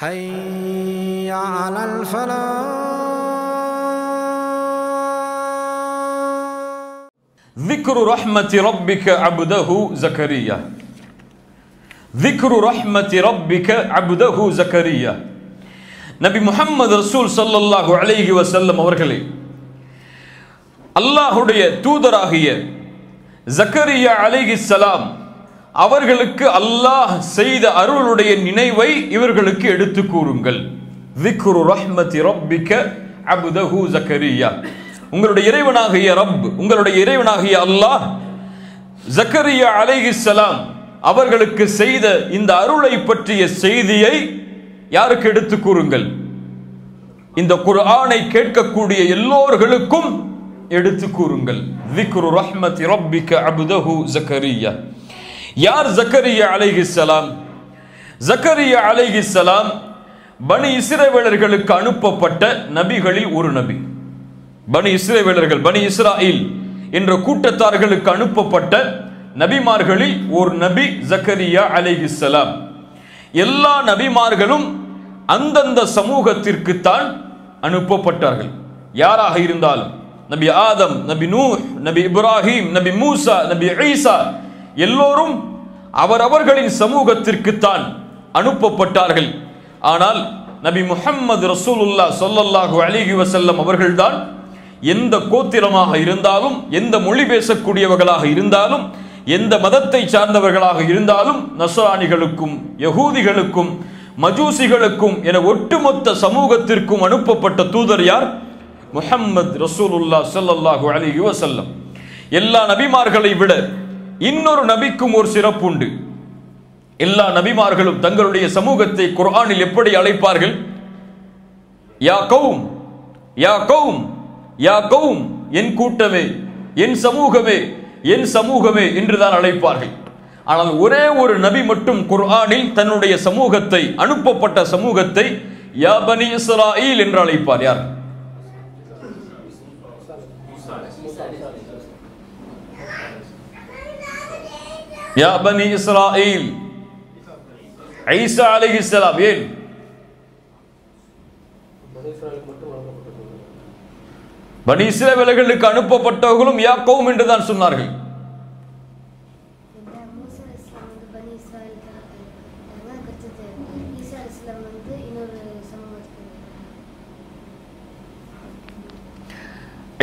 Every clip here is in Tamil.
حي على الفلاح. ذكر رحمة ربك عبده زكريا. ذكر رحمة ربك عبده زكريا. நபி முஹம்மது ரசூல் ஸல்லல்லாஹு அலைஹி வஸல்லம் அவர்களே, அல்லாஹ்வுடைய தூதராகிய ஜக்கரியா அலைஹிஸ்ஸலாம் அவர்களுக்கு அல்லாஹ் செய்த அருளுடைய நினைவை இவர்களுக்கு எடுத்து கூறுங்கள். ذிக்ரு ரஹ்மத்தி ரப்பிக அப்தஹு ஜக்கரியா. உங்களுடைய இறைவனாகிய ரப், உங்களுடைய இறைவனாகிய அல்லாஹ் ஜக்கரியா அலைஹிஸ்ஸலாம் அவர்களுக்கு செய்த இந்த அருளை பற்றிய செய்தியை யாருக்கு எடுத்து கூறுங்கள்? இந்த குர்ஆனை கேட்கக்கூடிய எல்லோர்களுக்கும் எடுத்து கூறுங்கள். ذிக்ரு ரஹ்மத்தி ரப்பிக அப்தஹு ஜக்கரியா. யார் ஜக்கரியா அலைஹிஸ்ஸலாம்? ஜக்கரியா அலைஹிஸ்ஸலாம் பனி இஸ்ரவேலர்களுக்கு அனுப்பப்பட்ட நபிகளில் ஒரு நபி. பனி இஸ்ரவேலர்கள், பனி இஸ்ராயில் என்ற கூட்டத்தார்களுக்கு அனுப்பப்பட்ட நபிமார்களில் ஒரு நபி ஜக்கரியா அலைஹிஸ்ஸலாம். எல்லா நபிமார்களும் அந்தந்த சமூகத்திற்கு தான் அனுப்பப்பட்டார்கள். யாராக இருந்தாலும், நபி ஆதம், நபி நூஹ், நபி இப்ராஹிம், நபி மூசா, நபி ஈசா எல்லோரும் அவரவர்களின் சமூகத்திற்கு தான் அனுப்பப்பட்டார்கள். ஆனால் நபி முஹம்மது ரசூலுல்லாஹ் ஸல்லல்லாஹு அலைஹி வஸல்லம் அவர்கள்தான் எந்த கோத்திரமாக இருந்தாலும், எந்த மொழி பேசக்கூடியவர்களாக இருந்தாலும், எந்த மதத்தை சார்ந்தவர்களாக இருந்தாலும், நஸ்ரானிகளுக்கும் யகூதிகளுக்கும் மஜூசிகளுக்கும் என ஒட்டுமொத்த சமூகத்திற்கும் அனுப்பப்பட்ட தூதர் யார்? முஹம்மது ரசூலுல்லாஹ் ஸல்லல்லாஹு அலைஹி வஸல்லம். எல்லா நபிமார்களை விட இன்னொரு நபிக்கும் ஒரு சிறப்பு உண்டு. எல்லா நபிமார்களும் தங்களுடைய சமூகத்தை குர்ஆனில் எப்படி அழைப்பார்கள்? யா கௌம், யா கௌம், யா கௌம், என் கூட்டமே, என் சமூகமே, என் சமூகமே என்றுதான் அழைப்பார்கள். ஆனால் ஒரே ஒரு நபி மட்டும் குர்ஆனில் தன்னுடைய சமூகத்தை, அனுப்பப்பட்ட சமூகத்தை யா பனி இஸ்ராயில் என்று அழைப்பார். யார்? யா பனி இஸ்ராயில், ஈசா அலைஹிஸ்ஸலாம். ஏன்? பனி இஸ்ரவேலர்களுக்கு அனுப்பப்பட்டவர்களும் யா கௌம் என்று தான் சொன்னார்கள்.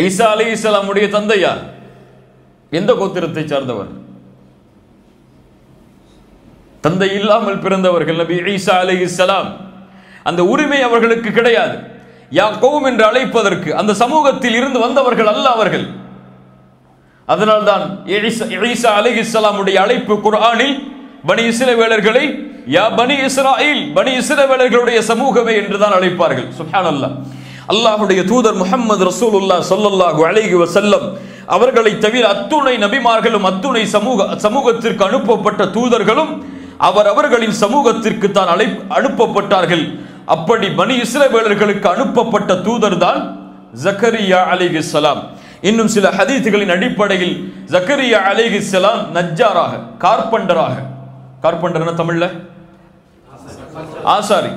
ஈசா அலைஹிஸ்ஸலாமுடைய தந்தை யார்? எந்த கோத்திரத்தை சார்ந்தவர்? தந்தை இல்லாமல் பிறந்தவர்கள் நபி ஈசா அலைஹிஸ்ஸலாம். அந்த உரிமை அவர்களுக்கு கிடையாது. யா கௌம் என்று அழைப்பதற்கு அந்த சமூகத்தில் இருந்து வந்தவர்கள் அல்ல அவர்கள். அதனால்தான் ஈசா அலைஹிஸ்ஸலாமுடைய அழைப்பு குர்ஆனில் பனி இஸ்ரவேலர்களை யா பனி இஸ்ராயில், பனி இஸ்ரவேலர்களுடைய சமூகமே என்றுதான் அழைப்பார்கள். சுப்ஹானல்லாஹ். அல்லாஹ்வுடைய தூதர் முஹம்மது ரசூலுல்லாஹ் ஸல்லல்லாஹு அலைஹி வஸல்லம் அவர்களை தவிர அத்துணை நபிமார்களும் அத்துணை சமூகத்திற்கு அனுப்பப்பட்ட தூதர்களும் அவரவர்களின் சமூகத்திற்கு தான் அனுப்பப்பட்டார்கள். அப்படி பனி இஸ்ரவேலர்களுக்கு அனுப்பப்பட்ட தூதர் தான் ஜக்கரியா அலைஹிஸ்ஸலாம். இன்னும் சில ஹதீஸ்களின் அடிப்படையில் ஜக்கரியா அலைஹிஸ்ஸலாம் நஜ்ஜாராக, கார்பெண்டராக, கார்பெண்டர்னா தமிழ்ல ஆசாரி,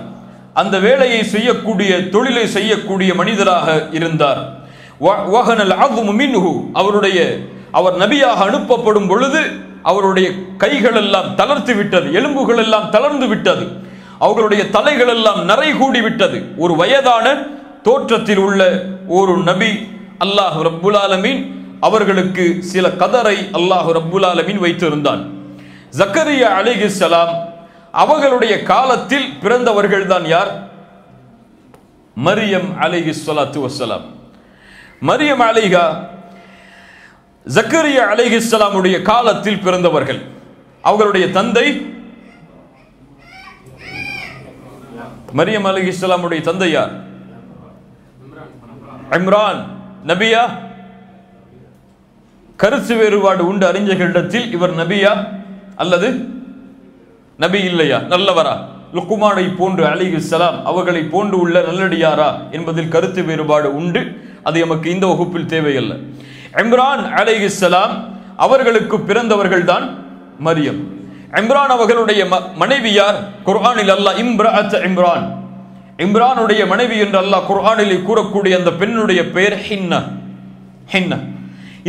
அந்த வேலையை செய்யக்கூடிய, தொழிலை செய்யக்கூடிய மனிதராக இருந்தார். அவர் நபியாக அனுப்பப்படும் பொழுது அவருடைய கைகள் எல்லாம் தளர்த்து விட்டது, எலும்புகள் எல்லாம் தளர்ந்து விட்டது, அவர்களுடைய தலைகள் எல்லாம் நரை கூடி விட்டது. ஒரு வயதான தோற்றத்தில் உள்ள ஒரு நபி அல்லாஹ் ரப்புல் ஆலமீன் அவர்களுக்கு சில கதரை அல்லாஹ் ரப்புல் ஆலமீன் வைத்திருந்தான். ஜக்கரியா அலைஹிஸ்ஸலாம் அவர்களுடைய காலத்தில் பிறந்தவர்கள் தான் யார்? மரியம் அலைஹிஸ்ஸலாத்து வஸ்ஸலாம். மரியம் அலைஹா ஜக்கரியா அலைஹிஸ்ஸலாமுடைய காலத்தில் பிறந்தவர்கள். அவர்களுடைய தந்தை, மரியம் அலைஹிஸ்ஸலாமுடைய தந்தை யார்? இம்ரான் நபியா? கருத்து வேறுபாடு உண்டு அறிஞர்களிடத்தில். இவர் நபியா அல்லது நபி இல்லையா, நல்லவரா, லுக்மானை போன்று அலைஹிஸ்ஸலாம் அவர்களை போன்று உள்ள நல்லடியாரா என்பதில் கருத்து வேறுபாடு உண்டு. அது நமக்கு இந்த வகுப்பில் தேவையல்ல. இம்ரான் அலைஹிஸ்ஸலாம் அவர்களுக்கு பிறந்தவர்கள் தான் மரியம். இம்ரான் அவர்களுடைய மனைவி யார்? குர்ஆனில் அல்லாஹ் இம்ரஅத் இம்ரான், இம்ரானுடைய மனைவி என்று அல்லாஹ் குர்ஆனில் கூறக்கூடிய அந்த பெண்ணுடைய பெயர் ஹின்னா. ஹின்னா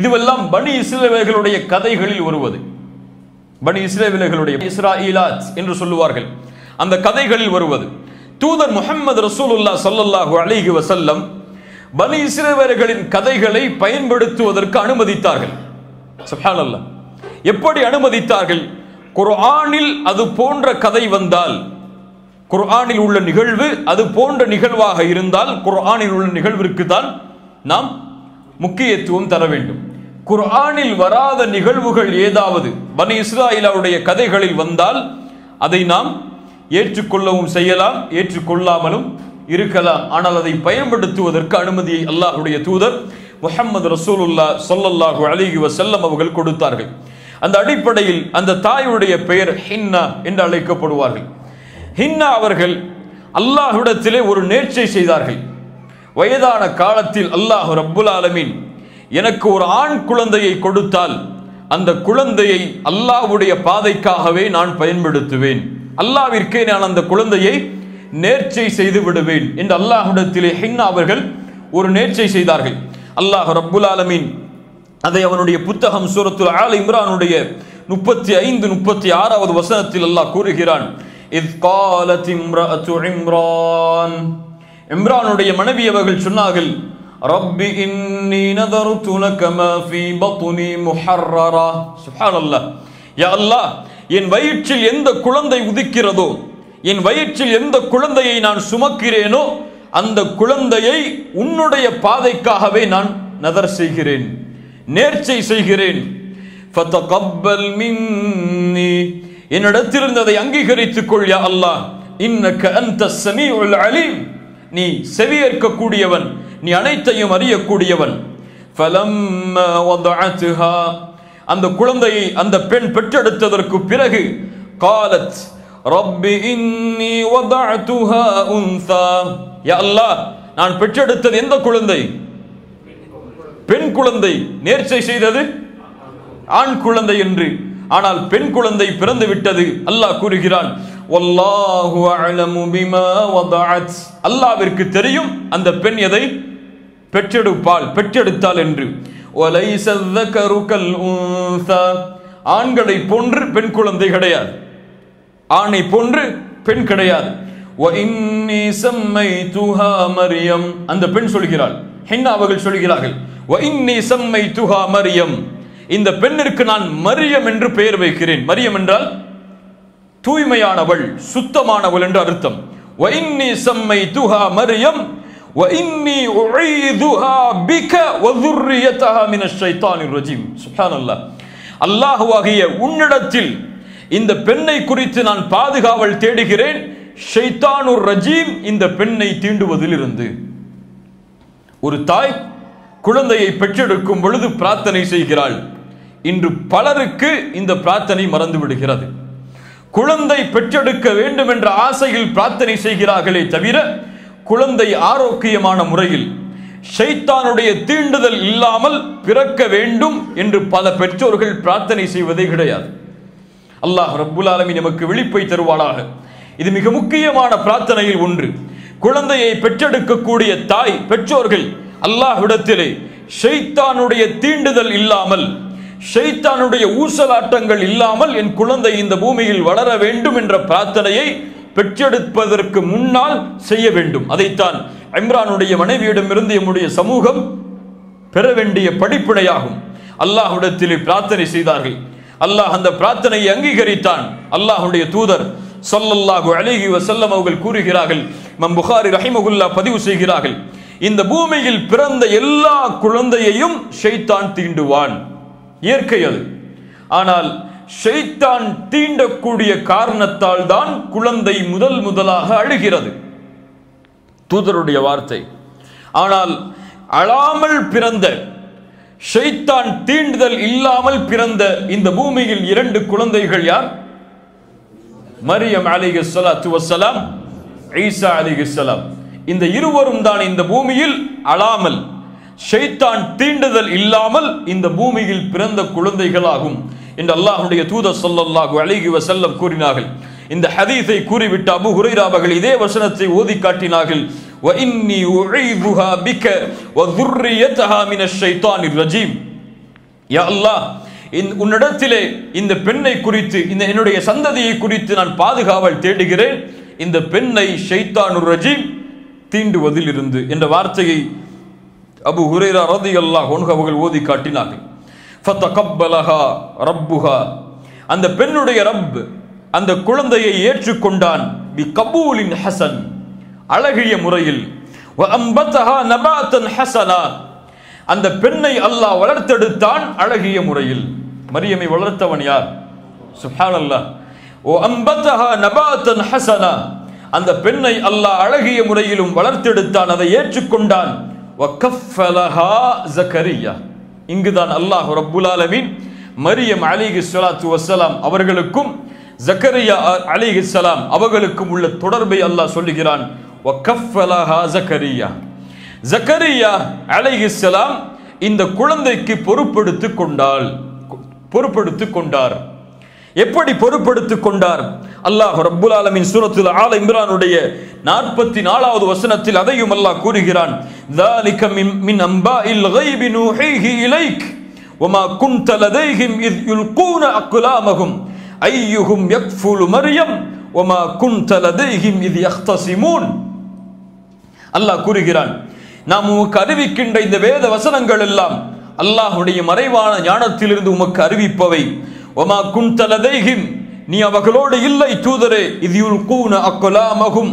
இதுவெல்லாம் பனி இஸ்ரவேலர்களுடைய கதைகளில் வருவது. பனி இஸ்ரவேலர்களுடைய இஸ்ராஈலாத் என்று சொல்லுவார்கள், அந்த கதைகளில் வருவது. தூதர் முஹம்மது ரசூலுல்லாஹ் ஸல்லல்லாஹு அலைஹி வஸல்லம் பனி இஸ்ரவேலர்களின் கதைகளை பயன்படுத்துவதற்கு அனுமதித்தார்கள். சுப்ஹானல்லாஹ். எப்படி அனுமதித்தார்கள்? குர்ஆனில் அது போன்ற கதை வந்தால், குர்ஆனில் உள்ள நிகழ்வு அது போன்ற நிகழ்வாக இருந்தால் குர்ஆனில் உள்ள நிகழ்விற்கு தான் நாம் முக்கியத்துவம் தர வேண்டும். குர்ஆனில் வராத நிகழ்வுகள் ஏதாவது பனி இஸ்ராயீலுடைய கதைகளில் வந்தால் அதை நாம் ஏற்றுக்கொள்ளவும் செய்யலாம், ஏற்றுக்கொள்ளாமலும் இருக்கலாம். ஆனால் அதை பயன்படுத்துவதற்கு அனுமதியை அல்லாஹ்வுடைய தூதர் முஹம்மது ரசூலுல்லாஹ் ஸல்லல்லாஹு அலைஹி வஸல்லம் அவர்கள் கொடுத்தார்கள். அந்த அடிப்படையில் அந்த தாயுடைய பெயர் ஹின்னா என்று அழைக்கப்படுவார்கள். ஹின்னா அவர்கள் அல்லாஹ்விடத்திலே ஒரு நேர்ச்சை செய்தார்கள். வயதான காலத்தில் அல்லாஹ் ரப்புல் ஆலமீன் எனக்கு ஒரு ஆண் குழந்தையை கொடுத்தால் அந்த குழந்தையை அல்லாஹ்வுடைய பாதைக்காகவே நான் பயன்படுத்துவேன், அல்லாஹ்விற்கே நான் அந்த குழந்தையை நேர்ச்சை செய்து விடுவேன் என்று அல்லாஹ்விடத்திலே ஹின்னா அவர்கள் ஒரு நேர்ச்சை செய்தார்கள். அல்லாஹ் ரப்புல் ஆலமீன் அதை அவனுடைய புத்தகம் சூரத்துல் ஆல் இம்ரானுடைய 35-36வது வசனத்தில் அல்லாஹ் கூறுகிறான், இத் காலத் இம்ரஅத்து இம்ரான், இம்ரானுடைய மனைவி அவர்கள் சொன்னார்கள், ரப்பி இன்னி நதர்து லக மா ஃபீ பத்னி முஹர்ரரா. சுப்ஹானல்லாஹ். யா அல்லாஹ், என் வயிற்றில் எந்த குழந்தை உதிக்கிறதோ, என் வயிற்றில் எந்த குழந்தையை நான் சுமக்கிறேனோ அந்த குழந்தையை உன்னுடைய பாதைக்காகவே நான் நதர் செய்கிறேன், நேர்ச்சை செய்கிறேன். ஃபதகப்பல் மின்னி, என்னிடத்திலிருந்து அதை அங்கீகரித்துக் கொள் யா அல்லாஹ். இன்னக அன்தஸ் ஸமீஉல் அலீம், நீ செவியேற்கக்கூடியவன், நீ அனைத்தையும் அறியக்கூடியவன். ஃபலம்மா வதஅத்ஹா, அந்த குழந்தையை அந்த பெண் பெற்றெடுத்ததற்கு பிறகு காலத் ரப்பி இன்னி வதஅதுஹா உன்ஸா, யா அல்லாஹ், நான் பெற்றெடுத்தது எந்த குழந்தை? பெண் குழந்தை. நேர்ச்சை செய்தது ஆண் குழந்தை என்று. ஆனால் பெண் குழந்தை பிறந்து விட்டது. அல்லாஹ் கூறுகிறான், வல்லாஹு அஅலமு பிமா வதஅத், அல்லாஹ்விற்கு தெரியும் அந்த பெண் எதை பெற்றெடுத்தாள் என்று. வலைஸ ذكر كالأنثى, ஆண்களை போன்று பெண் குழந்தை கிடையாது, ஆணை போன்று பெண் கிடையாது. وإني سميتها مريم, அந்த பெண் சொல்கிறாள், ஹின்னா அவர்கள் சொல்கிறார்கள், وإني سميتها مريم, இந்த பெண்ணிற்கு நான் மரியம் என்று பெயர் வைக்கிறேன். மரியம் என்றால் தூய்மையானவள், சுத்தமானவள் என்று அர்த்தம். وإني سميتها مريم وإني أعيذها بك وذريتها من الشيطان الرجيم. சுப்ஹானல்லாஹ். அல்லாஹ்வாகிய உன்னிடத்தில் இந்த பெண்ணை குறித்து நான் பாதுகாவல் தேடுகிறேன், ஷைத்தானுர் ரஜீம் இந்த பெண்ணை தீண்டுவதிலிருந்து. ஒரு தாய் குழந்தையை பெற்றெடுக்கும் பொழுது பிரார்த்தனை செய்கிறாள். இன்று பலருக்கு இந்த பிரார்த்தனை மறந்து விடுகிறது. குழந்தை பெற்றெடுக்க வேண்டும் என்ற ஆசையில் பிரார்த்தனை செய்கிறார்களே தவிர குழந்தை ஆரோக்கியமான முறையில் ஷைத்தானுடைய தீண்டுதல் இல்லாமல் பிறக்க வேண்டும் என்று பல பெற்றோர்கள் பிரார்த்தனை செய்வதே கிடையாது. அல்லாஹ் ரப்புல் ஆலமீன் நமக்கு விழிப்பை தருவானாக. இது மிக முக்கியமான பிரார்த்தனையில் ஒன்று. குழந்தையை பெற்றெடுக்கக்கூடிய தாய் பெற்றோர்கள் அல்லாஹ்விடத்திலே ஷைத்தானுடைய தீண்டுதல் இல்லாமல், ஷைத்தானுடைய ஊசலாட்டங்கள் இல்லாமல் என் குழந்தை இந்த பூமியில் வளர வேண்டும் என்ற பிரார்த்தனையை பெற்றெடுப்பதற்கு முன்னால் செய்ய வேண்டும். அதைத்தான் இம்ரானுடைய மனைவியிடமிருந்து நம்முடைய சமூகம் பெற வேண்டிய படிப்பினையாகும். அல்லாஹ்விடத்திலே பிரார்த்தனை செய்தார்கள். அல்லாஹ் அந்த பிரார்த்தனையை அங்கீகரித்தான். அல்லாஹ்வுடைய தூதர் ஸல்லல்லாஹு அலைஹி வஸல்லம் அவர்கள் கூறுகிறார்கள், இமாம் புகாரி ரஹிமஹுல்லாஹ் பதிவு செய்கிறார்கள், இந்த பூமியில் பிறந்த எல்லா குழந்தையையும் ஷைத்தான் தீண்டுவான், இயற்கை அது. ஆனால் ஷைத்தான் தீண்டக்கூடிய காரணத்தால் தான் குழந்தை முதலாக அழுகிறது, தூதருடைய வார்த்தை. ஆனால் அழாமல் பிறந்த, ஷைத்தான் தீண்டுதல் இல்லாமல் பிறந்த இந்த பூமியில் 2 குழந்தைகள் யார்? மரியம் அலைஹிஸ்ஸலாத்து வஸ்ஸலாம், ஈசா அலைஹிஸ்ஸலாம். இந்த இருவரும் தான் இந்த பூமியில் அழாமல், ஷைத்தான் தீண்டுதல் இல்லாமல் இந்த பூமியில் பிறந்த குழந்தைகளாகும் என்று அல்லாஹ்வுடைய தூதர் ஸல்லல்லாஹு அலைஹி வஸல்லம் கூறினார்கள். இந்த ஹதீஸை கூறிவிட்டு அபூ ஹுரைரா அவர்கள் இதே வசனத்தை ஓதி காட்டினார்கள். வ இன்னி உஈதுஹா பிக வ ذُرِّيَّتَهَا மின ஷைத்தானிர் ரஜீம். யா அல்லாஹ், உன்னிடத்திலே இந்த பெண்ணை குறித்து, இந்த என்னுடைய சந்ததியை குறித்து நான் பாதுகாவல் தேடுகிறேன், இந்த பெண்ணை ஷைத்தானுர் ரஜீம் தீண்டுவதில் இருந்து என்ற வார்த்தையை அபூ ஹுரைரா ரலியல்லாஹு அன்ஹு அவர்கள் ஓதி காட்டினார்கள். ஃபதகப்பலஹா ரப்புஹா, அந்த பெண்ணுடைய ரப் அந்த குழந்தையை ஏற்றுக்கொண்டான். பி கபூலின் ஹசன், அழகிய முறையில். வ அம்பதஹா நபாத்தன் ஹசனா, அந்த பெண்ணை அல்லாஹ் வளர்த்தெடுத்தான் அழகிய முறையில். மரியமை வளர்த்தவன் யார்? சுப்ஹானல்லாஹ். வ அம்பதஹா நபாத்தன் ஹசனா, அந்த பெண்ணை அல்லாஹ் அழகிய முறையிலும் வளர்த்தெடுத்தான், அதை ஏற்றுக்கொண்டான். வ கஃபலஹா ஜக்கரியா, இங்குதான் அல்லாஹ் ரப்புல் ஆலமீன் மரியம் அலைஹிஸ்ஸலாத்து வஸ்ஸலாம் அவர்களுக்கும் ஜக்கரியா அலைஹிஸ்ஸலாம் அவர்களுக்கும் உள்ள தொடர்பை அல்லாஹ் சொல்லுகிறான். வ கஃபலஹா ஜக்கரியா, ஜக்கரியா அலைஹிஸ்ஸலாம் இந்த குழந்தைக்கு பொறுப்பெடுத்துக் கொண்டார். எப்படி பொறுப்பெடுத்துக் கொண்டார்? அல்லாஹ் ரப்புல் ஆலமீன் சூரத்துல் ஆல இம்ரானுடைய 44வது வசனத்தில் அதையும் அல்லாஹ் கூறுகிறான். ذَلِكَ مِنْ أَنْبَاءِ الْغَيْبِ نُوحِيهِ إِلَيْكَ وَمَا كُنْتَ لَدَيْهِمْ إِذْ يُلْقُونَ أَقْلَامَهُمْ أَيُّهُمْ يَكْفُلُ مَرْيَمَ وَمَا كُنْتَ لَدَيْهِمْ إِذْ يَخْتَصِمُونَ. அல்லாஹ் கூறுகிறான், நாம் உமக்கு அறிவிக்கின்ற இந்த வேத வசனங்கள் எல்லாம் அல்லாஹ்வுடைய மறைவான ஞானத்திலிருந்து உமக்கு அறிவிப்பவை. வமா குன்த லதைஹிம், நீ அவர்களோடு இல்லை தூதரே. இத் யுல்கூன அக்லாமஹும்,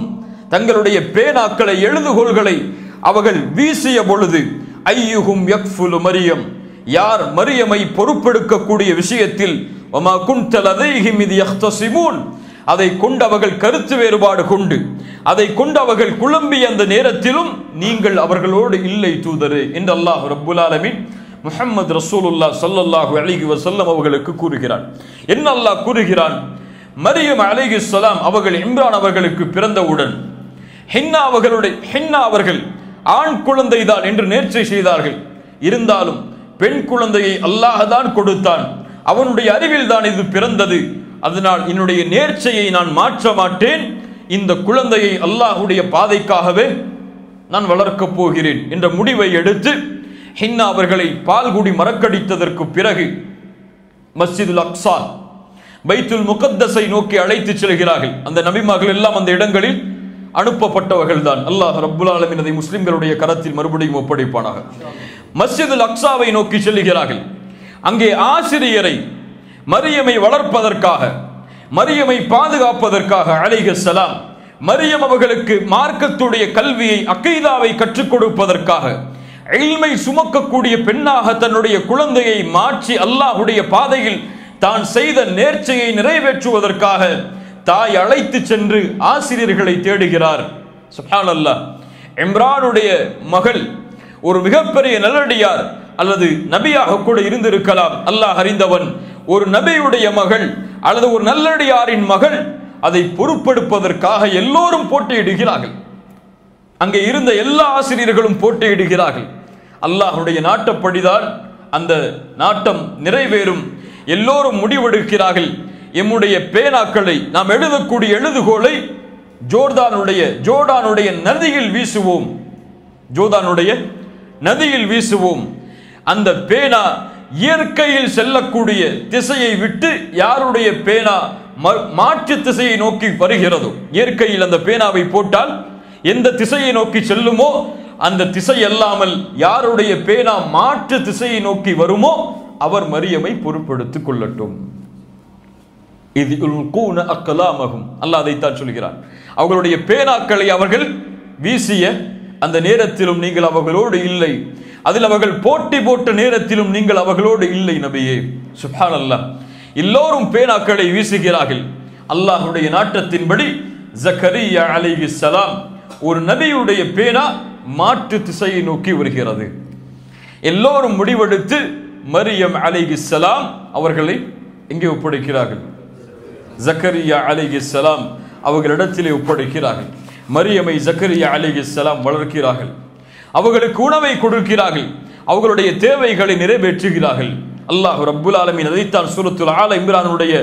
தங்களுடைய பேனாக்களை எழுதுகோள்களை அவர்கள் வீசிய பொழுது. ஐயுஹும் யக்ஃபுலு மரியம், யார் மரியமை பொறுப்பெடுக்கக்கூடிய விஷயத்தில். வமா குன்த லதைஹிம் இத் யஹ்தஸிமூன், அதை கொண்டு அவர்கள் கருத்து வேறுபாடு கொண்டு, அதை கொண்டு அவர்கள் குழம்பிய அந்த நேரத்திலும் நீங்கள் அவர்களோடு இல்லை தூதரே என்று அல்லாஹ் ரப்புல் ஆலமீன் முஹம்மது ரசூலுல்லாஹ் ஸல்லல்லாஹு அலைஹி வஸல்லம் அவர்களுக்கு கூறுகிறான். என்ன அல்லாஹ் கூறுகிறான்? மரியம் அலைஹிஸ்ஸலாம் அவர்கள் இம்ரான் அவர்களுக்கு பிறந்தவுடன் ஹின்னா அவர்கள் ஆண் குழந்தை தான் என்று நேர்ச்சை செய்தார்கள். இருந்தாலும் பெண் குழந்தையை அல்லாஹ் தான் கொடுத்தான், அவனுடைய அறிவில் தான் இது பிறந்தது. அதனால் என்னுடைய நேர்ச்சையை நான் மாற்ற மாட்டேன், இந்த குழந்தையை அல்லாஹ்வுடைய பாதைக்காகவே நான் வளர்க்கப் போகிறேன் என்ற முடிவை எடுத்து ஹின்னா அவர்களை பால்குடி மறக்கடித்ததற்கு பிறகு மஸ்ஜிதுல் அக்ஸா, பைத்துல் முகத்தஸை நோக்கி அழைத்து செல்கிறார்கள். அந்த நபிமார்கள் எல்லாம் அந்த இடங்களில் அனுப்பப்பட்டவர்கள் தான். அல்லாஹ் ரப்புல் ஆலமீன் அதை முஸ்லிம்களுடைய கரத்தில் மறுபடியும் ஒப்படைப்பானாக. மஸ்ஜிதுல் அக்ஸாவை நோக்கி செல்கிறார்கள். அங்கே ஆசிரியரை மரியமை வளர்ப்பதற்காக, மரியமை பாதுகாப்பதற்காக அலைஹிஸ்ஸலாம், மரியம் அவர்களுக்கு மார்க்கத்துடைய கல்வியை, அக்கீதாவை கற்றுக் கொடுப்பதற்காக, இல்மை சுமக்கக்கூடிய பெண்ணாக தன்னுடைய குழந்தையை மாற்றி அல்லாஹ்வுடைய பாதையில் தான் செய்த நேர்ச்சையை நிறைவேற்றுவதற்காக தாய் அழைத்து சென்று ஆசிரியர்களை தேடுகிறார். சுப்ஹானல்லாஹ். இம்ரானுடைய மகள் ஒரு மிகப்பெரிய நல்லடியார் அல்லது நபியாக கூட இருந்திருக்கலாம், அல்லாஹ் அறிந்தவன். ஒரு நபியுடைய மகள் அல்லது ஒரு நல்லடியாரின் மகள், அதை பொறுப்பெடுப்பதற்காக எல்லோரும் போட்டியிடுகிறார்கள். அங்கே இருந்த எல்லா ஆசிரியர்களும் போட்டியிடுகிறார்கள். அல்லாஹ்வுடைய நாட்டப்படிதான் அந்த நாட்டம் நிறைவேறும். எல்லோரும் முடிவெடுக்கிறார்கள், எம்முடைய பேனாக்களை, நாம் எழுதக்கூடிய எழுதுகோலை ஜோர்டானுடைய நதியில் வீசுவோம், ஜோர்டானுடைய நதியில் வீசுவோம். அந்த பேனா இயற்கையில் செல்லக்கூடிய திசையை விட்டு யாருடைய பேனா மாற்று திசையை நோக்கி வருகிறதோ, இயற்கையில் அந்த பேனாவை போட்டால் எந்த திசையை நோக்கி செல்லுமோ அந்த திசை அல்லாமல் யாருடைய பேனா மாற்று திசையை நோக்கி வருமோ அவர் மரியமை பொறுப்பெடுத்துக் கொள்ளட்டும். இது அக்கலாமகும், அல்லாஹ் அதைத்தான் சொல்கிறான். அவர்களுடைய பேனாக்களை அவர்கள் வீசிய அந்த நேரத்திலும் நீங்கள் அவர்களோடு இல்லை, அதில் அவர்கள் போட்டி போட்ட நேரத்திலும் நீங்கள் அவர்களோடு இல்லை நபியே. சுப்ஹானல்லாஹ். எல்லோரும் பேனாக்களை வீசுகிறார்கள். அல்லாஹ்வுடைய நாட்டத்தின்படி ஜக்கரியா அலைஹிஸ்ஸலாம் ஒரு நபியுடைய பேனா மாற்று திசையை நோக்கி வருகிறது. எல்லோரும் முடிவெடுத்து மரியம் அலைஹிஸ்ஸலாம் அவர்களை எங்கே ஒப்படைக்கிறார்கள்? ஜக்கரியா அலைஹிஸ்ஸலாம் அவர்களிடத்திலே ஒப்படைக்கிறார்கள். மரியமை ஜக்கரியா அலைஹிஸ்ஸலாம் வளர்க்கிறார்கள். அவர்களுக்கு உணவை கொடுக்கிறார்கள், அவர்களுடைய தேவைகளை நிறைவேற்றுகிறார்கள். அல்லாஹ் ரப்புல் ஆலமீன் அதைத்தான் சூரத்துல் ஆல இம்ரானுடைய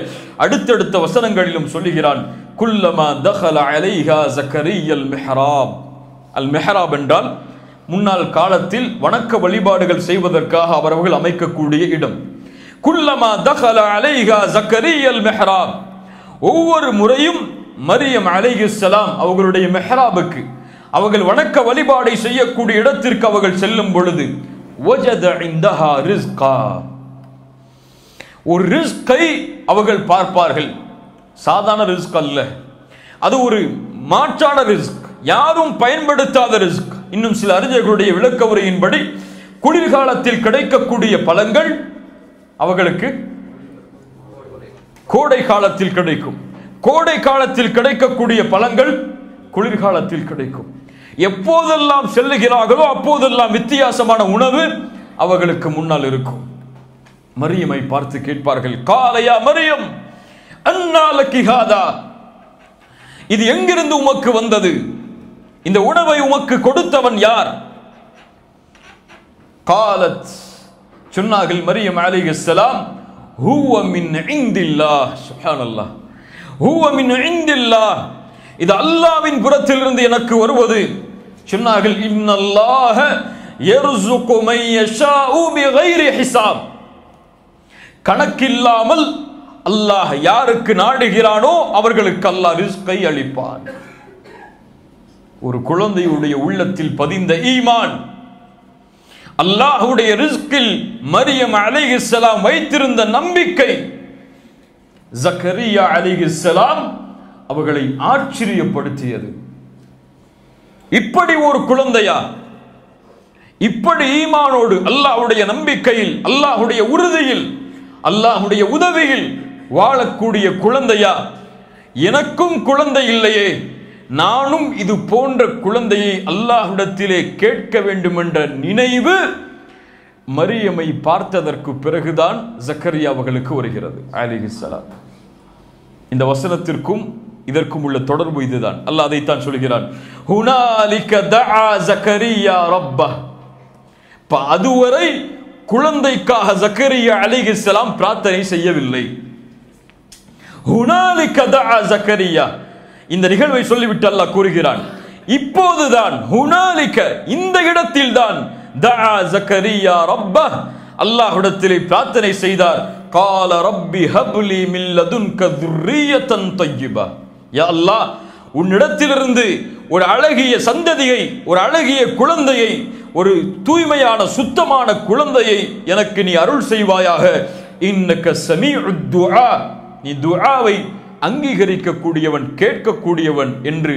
அடுத்தடுத்த வசனங்களிலும் சொல்லுகிறான். குல்லமா தഖல அலைஹா ஜக்கரியல் மிஹ்ராப். அல் மிஹ்ராப் என்றால் முன்னாள் காலத்தில் வணக்க வழிபாடுகள் செய்வதற்காக அவர்கள் அமைக்கக்கூடிய இடம். குல்லமா தഖல அலைஹா ஜக்கரியல் மிஹ்ராப். ஒவ்வொரு முறையும் மரியம் அலைஹிஸ்ஸலாம் அவர்களுடைய மிஹ்ராபுக்கு, அவர்கள் வணக்க வழிபாடை செய்யக்கூடிய இடத்திற்கு அவர்கள் செல்லும் பொழுது வஜத இந்தஹா ரிஸ்கா, ஒரு ரிஸ்கை அவர்கள் பார்ப்பார்கள். சாதாரண ரிஸ்க் அல்ல, அது ஒரு மாற்றான ரிஸ்க், யாரும் பயன்படுத்தாத ரிஸ்க். இன்னும் சில அறிஞர்களுடைய விளக்க உரையின்படி குளிர்காலத்தில் கிடைக்கக்கூடிய பழங்கள் அவர்களுக்கு கோடை காலத்தில் கிடைக்கும், கோடை காலத்தில் கிடைக்கக்கூடிய பழங்கள் குளிர்காலத்தில் கிடைக்கும். எப்போதெல்லாம் செல்லுகிறார்களோ அப்போதெல்லாம் வித்தியாசமான உணவு அவர்களுக்கு முன்னால் இருக்கும். மரியமை பார்த்து கேட்பார்கள், காலையா மரியம் அன்னா லக்கி ஹாதா, இது எங்கிருந்து உமக்கு வந்தது? இந்த உணவை உமக்கு கொடுத்தவன் யார்? காலத், சொன்னார்கள் மரியம் அலைஹிஸ்ஸலாம், ஹுவ மின் இந்தில்லாஹ். சுப்ஹானல்லாஹ், ஹுவ மின் இந்தில்லாஹ், இது அல்லாஹ்வின் புறத்திலிருந்து எனக்கு வருவது. சொன்னார்கள், இன்னல்லாஹ யர்ஸுகு மை யஷாஉ பிகைரி ஹிசாப், கணக்கில்லாமல் அல்லாஹ் யாருக்கு நாடுகிறானோ அவர்களுக்கு அல்லாஹ் ரிஸ்கை அளிப்பான். ஒரு குழந்தையுடைய உள்ளத்தில் பதிந்த ஈமான், அல்லாஹ்வுடைய ரிஸ்கில் மரியம் அலைஹிஸ்ஸலாம் வைத்திருந்த நம்பிக்கை, ஜக்கரியா அலைஹிஸ்ஸலாம் அவர்களை ஆச்சரியப்படுத்தியது. இப்படி ஒரு குழந்தையா, இப்படி ஈமானோடு அல்லாஹ்வுடைய நம்பிக்கையில், அல்லாஹ்வுடைய உறுதியில், அல்லாஹ்வுடைய உதவியில் வாழக்கூடிய குழந்தையா? எனக்கும் குழந்தை இல்லையே, நானும் இது போன்ற குழந்தையை அல்லாஹ்விடத்திலே கேட்க வேண்டும் என்ற நினைவு மரியமை பார்த்ததற்கு பிறகுதான் ஜக்கரியா அவர்களுக்கு வருகிறது அலைஹிஸ்ஸலாம். இந்த வசனத்திற்கும் இதற்கும் உள்ள தொடர்பு இதுதான். அல்லாஹ் அதைத்தான் சொல்கிறான், ஹுனாலிக தஆ ஜக்கரியா ரப்பஹ். அதுவரை குழந்தைக்காக ஜக்கரியா அலைஹிஸ்ஸலாம் பிரார்த்தனை செய்யவில்லை. ஹுனாலிக தஆ ஜக்கரியா, இந்த நிகழ்வை சொல்லிவிட்டு அல்லாஹ் கூறுகிறான், இப்போதுதான் ஹுனாலிக, இந்த இடத்தில் தான் தஆ ஜக்கரியா ரப்பஹ், அல்லாஹ்விடத்திலே பிரார்த்தனை செய்தார். கால ரப்பி ஹப்லி மின் லதுன்க துர்ரியத்தன் தய்யிபா. யா அல்லாஹ், உன்னிடத்திலிருந்து ஒரு அழகிய சந்ததியை, ஒரு அழகிய குழந்தையை, ஒரு தூய்மையான சுத்தமான குழந்தையை எனக்கு நீ அருள் செய்வாயாக. இன்னக ஸமீஉத் துஆ, நீ துஆவை அங்கீகரிக்கக்கூடியவன், கேட்கக்கூடியவன் என்று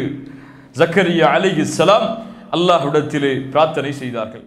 ஜக்கரியா அலைஹிஸ்ஸலாம் அல்லாஹ்விடத்திலே பிரார்த்தனை செய்தார்கள்.